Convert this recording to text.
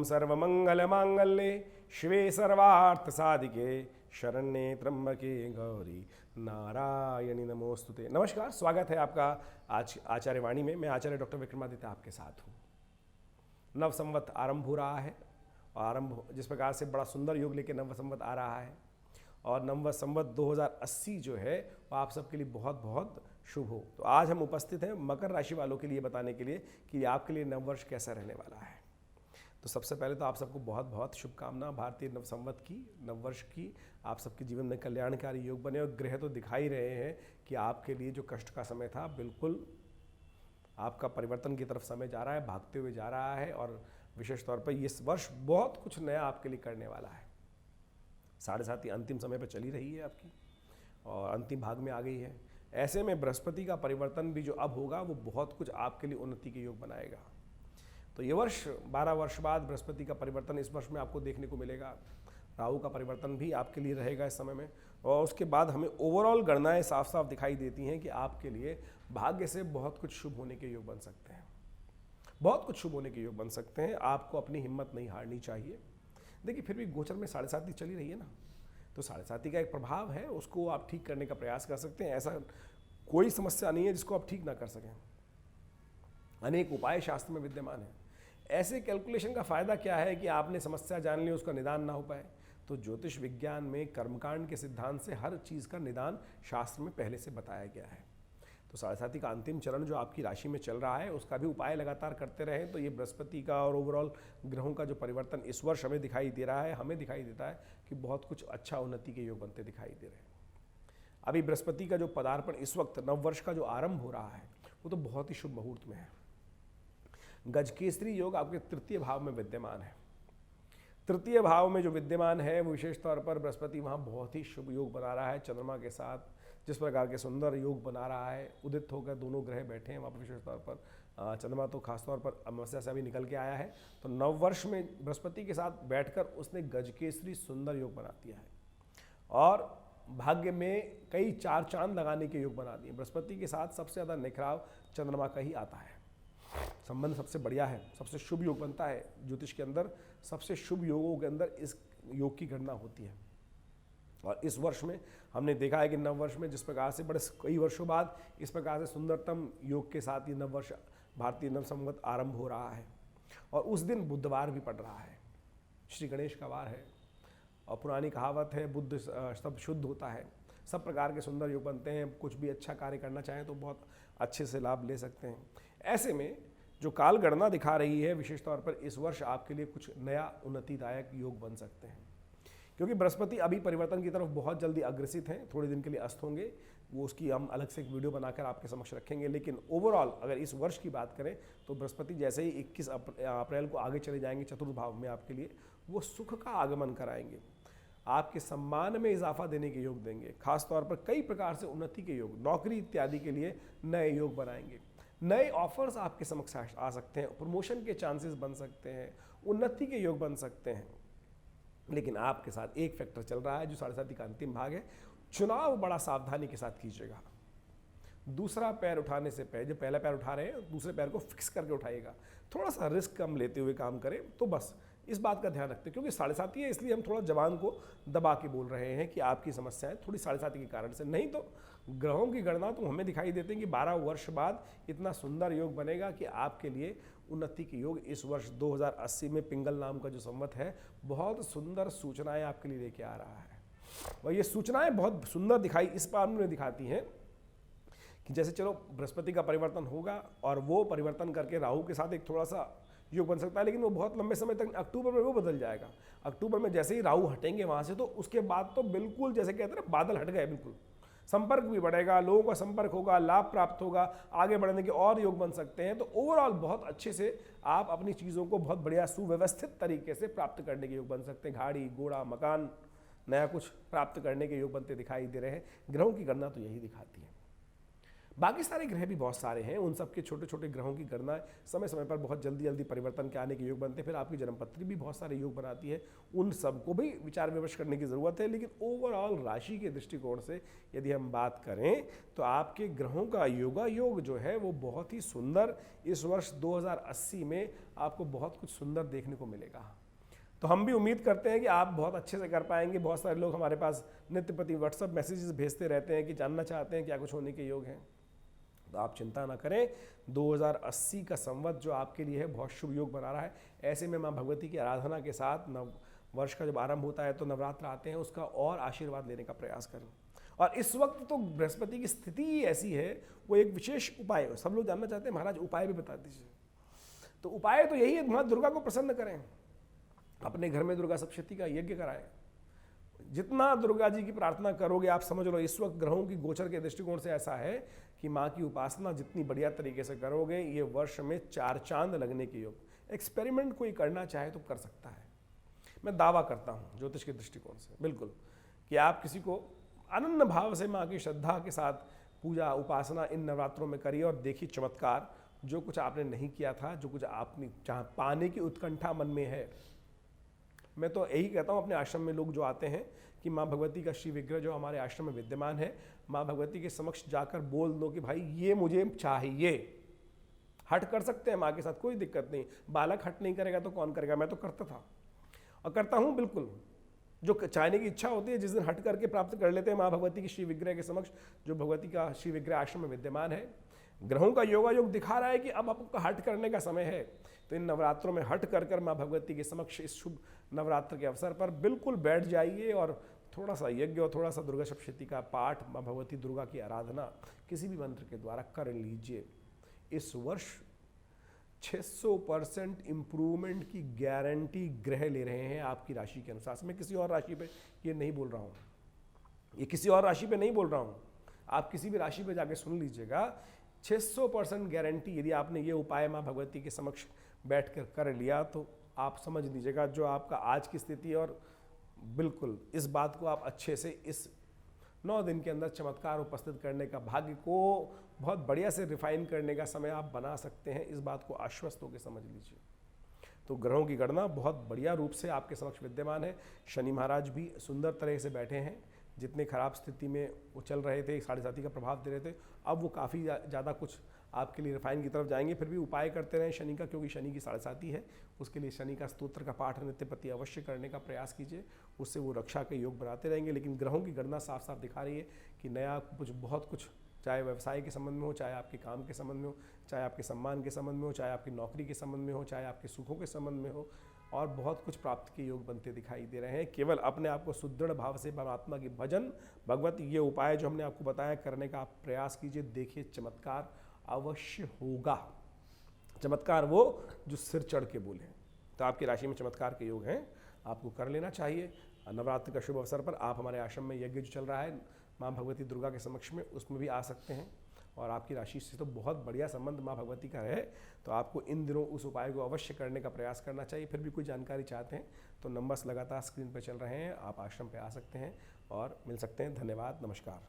सर्वमंगलमांगल्ये शिवे सर्वार्थसाधिके शरण्ये त्र्यंबके गौरी नारायणी नमोस्तुते। नमस्कार, स्वागत है आपका आज आचार्य वाणी में। मैं आचार्य डॉक्टर विक्रमादित्य आपके साथ हूँ। नव संवत आरंभ हो रहा है और आरंभ जिस प्रकार से बड़ा सुंदर योग लेके नव संवत आ रहा है और नव संवत 2080 जो है वो आप सबके लिए बहुत बहुत शुभ हो। तो आज हम उपस्थित हैं मकर राशि वालों के लिए बताने के लिए कि आपके लिए नववर्ष कैसा रहने वाला है। तो सबसे पहले तो आप सबको बहुत बहुत शुभकामना भारतीय नव संवत की, नववर्ष की। आप सबके जीवन में कल्याणकारी योग बने और ग्रह तो दिखाई रहे हैं कि आपके लिए जो कष्ट का समय था बिल्कुल आपका परिवर्तन की तरफ समय जा रहा है, भागते हुए जा रहा है। और विशेष तौर पर इस वर्ष बहुत कुछ नया आपके लिए करने वाला है। 7.5 अंतिम समय पर चली रही है आपकी और अंतिम भाग में आ गई है। ऐसे में बृहस्पति का परिवर्तन भी जो अब होगा वो बहुत कुछ आपके लिए उन्नति के योग बनाएगा। तो ये वर्ष 12 वर्ष बाद बृहस्पति का परिवर्तन इस वर्ष में आपको देखने को मिलेगा। राहु का परिवर्तन भी आपके लिए रहेगा इस समय में। और उसके बाद हमें ओवरऑल गणनाएं साफ साफ दिखाई देती हैं कि आपके लिए भाग्य से बहुत कुछ शुभ होने के योग बन सकते हैं, बहुत कुछ शुभ होने के योग बन सकते हैं। आपको अपनी हिम्मत नहीं हारनी चाहिए। देखिए फिर भी गोचर में 7.5 चली रही है ना, तो 7.5 का एक प्रभाव है, उसको आप ठीक करने का प्रयास कर सकते हैं। ऐसा कोई समस्या नहीं है जिसको आप ठीक ना कर सकें। अनेक उपाय शास्त्र में विद्यमान है। ऐसे कैलकुलेशन का फायदा क्या है कि आपने समस्या जान ली, उसका निदान ना हो पाए। तो ज्योतिष विज्ञान में कर्मकांड के सिद्धांत से हर चीज़ का निदान शास्त्र में पहले से बताया गया है। तो 7.5 का अंतिम चरण जो आपकी राशि में चल रहा है उसका भी उपाय लगातार करते रहें तो ये बृहस्पति का और ओवरऑल ग्रहों का जो परिवर्तन इस वर्ष हमें दिखाई दे रहा है, हमें दिखाई देता है कि बहुत कुछ अच्छा उन्नति के योग बनते दिखाई दे रहे हैं। अभी बृहस्पति का जो पदार्पण इस वक्त नववर्ष का जो आरंभ हो रहा है वो तो बहुत ही शुभ मुहूर्त में है। गजकेसरी योग आपके तृतीय भाव में विद्यमान है। तृतीय भाव में जो विद्यमान है वो विशेष तौर पर बृहस्पति वहाँ बहुत ही शुभ योग बना रहा है चंद्रमा के साथ। जिस प्रकार के सुंदर योग बना रहा है, उदित होकर दोनों ग्रह बैठे हैं वहाँ पर। विशेष तौर पर चंद्रमा तो खासतौर पर अमावस्या से अभी निकल के आया है। तो नववर्ष में बृहस्पति के साथ बैठकर उसने गजकेसरी सुंदर योग बना दिया है और भाग्य में कई 4 चांद लगाने के योग बना दिए। बृहस्पति के साथ सबसे ज़्यादा निखराव चंद्रमा का ही आता है। संबंध सबसे बढ़िया है, सबसे शुभ योग बनता है। ज्योतिष के अंदर सबसे शुभ योगों के अंदर इस योग की गणना होती है। और इस वर्ष में हमने देखा है कि नववर्ष में जिस प्रकार से बड़े कई वर्षों बाद इस प्रकार से सुंदरतम योग के साथ ये नववर्ष भारतीय नव संवत आरंभ हो रहा है। और उस दिन बुधवार भी पड़ रहा है, श्री गणेश का वार है। और पुरानी कहावत है बुद्ध सब शुद्ध होता है। सब प्रकार के सुंदर योग बनते हैं। कुछ भी अच्छा कार्य करना चाहें तो बहुत अच्छे से लाभ ले सकते हैं। ऐसे में जो काल गणना दिखा रही है विशेष तौर पर इस वर्ष आपके लिए कुछ नया उन्नतिदायक योग बन सकते हैं। क्योंकि बृहस्पति अभी परिवर्तन की तरफ बहुत जल्दी अग्रसित हैं, थोड़े दिन के लिए अस्त होंगे। वो उसकी हम अलग से एक वीडियो बनाकर आपके समक्ष रखेंगे। लेकिन ओवरऑल अगर इस वर्ष की बात करें तो बृहस्पति जैसे ही 21 अप्रैल को आगे चले जाएंगे चतुर्थ भाव में आपके लिए, वो सुख का आगमन कराएंगे, आपके सम्मान में इजाफा देने के योग देंगे। खासतौर पर कई प्रकार से उन्नति के योग, नौकरी इत्यादि के लिए नए योग बनाएंगे। नए ऑफर्स आपके समक्ष आ सकते हैं, प्रमोशन के चांसेस बन सकते हैं, उन्नति के योग बन सकते हैं। लेकिन आपके साथ एक फैक्टर चल रहा है जो 7.5 का अंतिम भाग है। चुनाव बड़ा सावधानी के साथ कीजिएगा। दूसरा पैर उठाने से पहले, जो पहला पैर उठा रहे हैं दूसरे पैर को फिक्स करके उठाइएगा। थोड़ा सा रिस्क कम लेते हुए काम करें तो बस इस बात का ध्यान रखते हैं। क्योंकि 7.5 है इसलिए हम थोड़ा जवान को दबा के बोल रहे हैं कि आपकी समस्याएं थोड़ी 7.5 के कारण से। नहीं तो ग्रहों की गणना तो हमें दिखाई देते हैं कि 12 वर्ष बाद इतना सुंदर योग बनेगा कि आपके लिए उन्नति के योग इस वर्ष 2080 में पिंगल नाम का जो संवत है बहुत सुंदर सूचनाएं आपके लिए लेके आ रहा है। और ये सूचनाएं बहुत सुंदर दिखाई इस बार में दिखाती हैं कि जैसे चलो बृहस्पति का परिवर्तन होगा और वो परिवर्तन करके राहु के साथ एक थोड़ा सा योग बन सकता है। लेकिन वो बहुत लंबे समय तक, अक्टूबर में वो बदल जाएगा। अक्टूबर में जैसे ही राहु हटेंगे वहाँ से तो उसके बाद तो बिल्कुल जैसे कहते हैं ना बादल हट गए, बिल्कुल संपर्क भी बढ़ेगा, लोगों का संपर्क होगा, लाभ प्राप्त होगा, आगे बढ़ने के और योग बन सकते हैं। तो ओवरऑल बहुत अच्छे से आप अपनी चीज़ों को बहुत बढ़िया सुव्यवस्थित तरीके से प्राप्त करने के योग बन सकते हैं। गाड़ी घोड़ा मकान नया कुछ प्राप्त करने के योग बनते दिखाई दे रहे हैं। ग्रहों की गणना तो यही दिखाती है। बाकी सारे ग्रह भी बहुत सारे हैं, उन सब के छोटे छोटे ग्रहों की गणना समय समय पर बहुत जल्दी जल्दी परिवर्तन के आने के योग बनते हैं। फिर आपकी जन्मपत्री भी बहुत सारे योग बनाती है, उन सबको भी विचार विमर्श करने की ज़रूरत है। लेकिन ओवरऑल राशि के दृष्टिकोण से यदि हम बात करें तो आपके ग्रहों का योगा योग जो है वो बहुत ही सुंदर इस वर्ष 2080 में आपको बहुत कुछ सुंदर देखने को मिलेगा। तो हम भी उम्मीद करते हैं कि आप बहुत अच्छे से कर पाएंगे। बहुत सारे लोग हमारे पास नित्य प्रति व्हाट्सअप मैसेजेस भेजते रहते हैं कि जानना चाहते हैं क्या कुछ होने के योग हैं। तो आप चिंता ना करें, 2080 का संवत जो आपके लिए है बहुत शुभ योग बना रहा है। ऐसे में माँ भगवती की आराधना के साथ नव वर्ष का जब आरंभ होता है तो नवरात्र आते हैं, उसका और आशीर्वाद लेने का प्रयास करें। और इस वक्त तो बृहस्पति की स्थिति ही ऐसी है, वो एक विशेष उपाय है। सब लोग जानना चाहते हैं महाराज उपाय भी बता दीजिए। तो उपाय तो यही है, माँ दुर्गा को प्रसन्न करें, अपने घर में दुर्गा सप्तशती का यज्ञ कराएं। जितना दुर्गा जी की प्रार्थना करोगे, आप समझ लो इस वक्त ग्रहों की गोचर के दृष्टिकोण से ऐसा है कि माँ की उपासना जितनी बढ़िया तरीके से करोगे, ये वर्ष में 4 चांद लगने के योग। एक्सपेरिमेंट कोई करना चाहे तो कर सकता है। मैं दावा करता हूँ ज्योतिष के दृष्टिकोण से बिल्कुल कि आप किसी को अनन्य भाव से माँ की श्रद्धा के साथ पूजा उपासना इन नवरात्रों में करिए और देखिए चमत्कार। जो कुछ आपने नहीं किया था, जो कुछ आपने जहाँ पाने की उत्कंठा मन में है, मैं तो यही कहता हूँ अपने आश्रम में लोग जो आते हैं कि माँ भगवती का श्री विग्रह जो हमारे आश्रम में विद्यमान है, माँ भगवती के समक्ष जाकर बोल दो कि भाई ये मुझे चाहिए। हट कर सकते हैं माँ के साथ, कोई दिक्कत नहीं। बालक हट नहीं करेगा तो कौन करेगा? मैं तो करता था और करता हूँ बिल्कुल। जो चाहने की इच्छा होती है, जिस दिन हट करके प्राप्त कर लेते हैं माँ भगवती की श्री विग्रह के समक्ष, जो भगवती का श्री विग्रह आश्रम में विद्यमान है। ग्रहों का योगा योग दिखा रहा है कि अब आपको हट करने का समय है। तो इन नवरात्रों में हट कर माँ भगवती के समक्ष इस शुभ नवरात्र के अवसर पर बिल्कुल बैठ जाइए और थोड़ा सा यज्ञ और थोड़ा सा दुर्गा सप्तशती का पाठ, माँ भगवती दुर्गा की आराधना किसी भी मंत्र के द्वारा कर लीजिए। इस वर्ष 600% इम्प्रूवमेंट की गारंटी ग्रह ले रहे हैं आपकी राशि के अनुसार। मैं किसी और राशि पे ये नहीं बोल रहा हूँ, ये किसी और राशि पे नहीं बोल रहा हूँ। आप किसी भी राशि पे जाके सुन लीजिएगा, 600% गारंटी। यदि आपने ये उपाय माँ भगवती के समक्ष बैठ कर लिया तो आप समझ लीजिएगा जो आपका आज की स्थिति, और बिल्कुल इस बात को आप अच्छे से इस 9 दिन के अंदर चमत्कार उपस्थित करने का, भाग्य को बहुत बढ़िया से रिफाइन करने का समय आप बना सकते हैं। इस बात को आश्वस्त होकर समझ लीजिए। तो ग्रहों की गणना बहुत बढ़िया रूप से आपके समक्ष विद्यमान है। शनि महाराज भी सुंदर तरह से बैठे हैं। जितने खराब स्थिति में वो चल रहे थे, 7.5 का प्रभाव दे रहे थे, अब वो काफ़ी ज़्यादा कुछ आपके लिए रिफाइन की तरफ जाएंगे। फिर भी उपाय करते रहें शनि का, क्योंकि शनि की 7.5 है। उसके लिए शनि का स्तोत्र का पाठ नित्य प्रति अवश्य करने का प्रयास कीजिए, उससे वो रक्षा के योग बनाते रहेंगे। लेकिन ग्रहों की गणना साफ साफ दिखा रही है कि नया कुछ बहुत कुछ, चाहे व्यवसाय के संबंध में हो, चाहे आपके काम के संबंध में हो, चाहे आपके सम्मान के संबंध में हो, चाहे आपकी नौकरी के संबंध में हो, चाहे आपके सुखों के संबंध में हो, और बहुत कुछ प्राप्त के योग बनते दिखाई दे रहे हैं। केवल अपने आप को सुदृढ़ भाव से परमात्मा की भजन, भगवत ये उपाय जो हमने आपको बताया करने का आप प्रयास कीजिए। देखिए चमत्कार अवश्य होगा। चमत्कार वो जो सिर चढ़ के बोले। तो आपकी राशि में चमत्कार के योग हैं, आपको कर लेना चाहिए। नवरात्रि का शुभ अवसर पर आप हमारे आश्रम में यज्ञ जो चल रहा है माँ भगवती दुर्गा के समक्ष में, उसमें भी आ सकते हैं। और आपकी राशि से तो बहुत बढ़िया संबंध माँ भगवती का है, तो आपको इन दिनों उस उपाय को अवश्य करने का प्रयास करना चाहिए। फिर भी कोई जानकारी चाहते हैं तो नंबर्स लगातार स्क्रीन पर चल रहे हैं, आप आश्रम पे आ सकते हैं और मिल सकते हैं। धन्यवाद, नमस्कार।